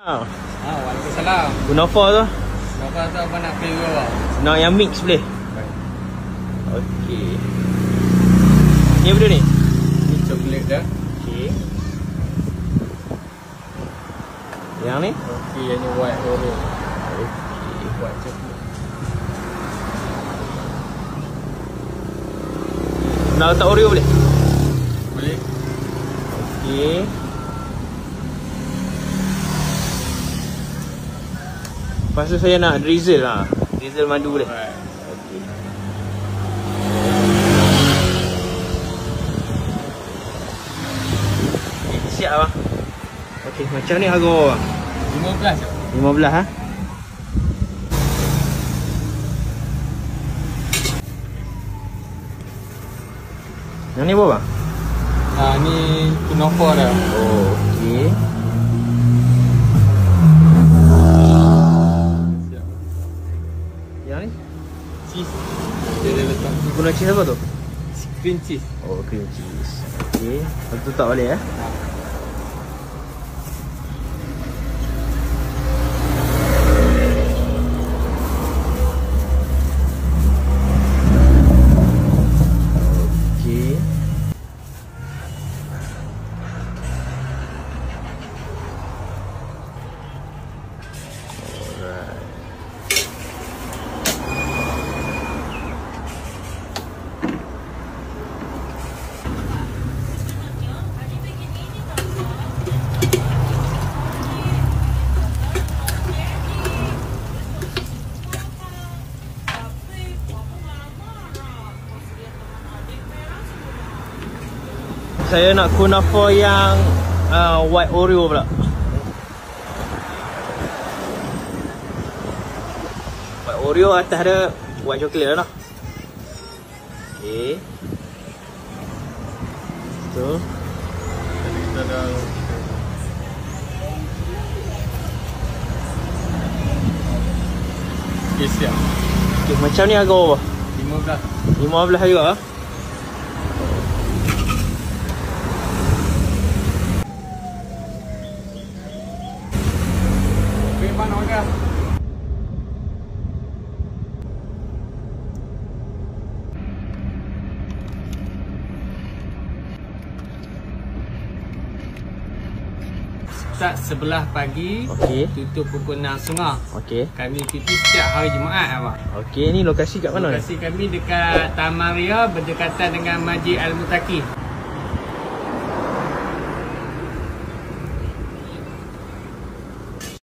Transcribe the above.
Waalaikumsalam. Kunafa tu? Kunafa tu apa nak pilih awak? Nak yang mix boleh? Okey. Ni apa dia ni? Ni coklat dah. Okey. Yang ni? Okey, yang ni white Oreo. Okey. White coklat. Nak letak Oreo boleh? Boleh. Okey. Lepas tu saya nak drizzle lah. Drizzle madu boleh? Okey. Siap bang. Okey, macam ni harga bang? 15 je. 15 ha? Yang ni apa bang? Ni kunafa dah. Oh, okey. Yang ni? Cheese. Dia letak Guna cheese apa tu? cream cheese. Oh, cream cheese. Okey. Lepas tu tak balik Okey. Alright. Saya nak kunafa yang white Oreo pula. White Oreo atas ada white chocolate lah. Okey. Tu. Kita dah okey, siap. Okey, macam ni harga berapa? 15. 15 juga ah. Okey, mana order? Start 11 pagi, Okey. tutup pukul 6 setengah. Okey. Kami cuti setiap hari Jumaat abang. Okey, ni lokasi kat mana? Lokasi kami dekat Taman Ria berdekatan dengan Masjid Al-Muttaqin.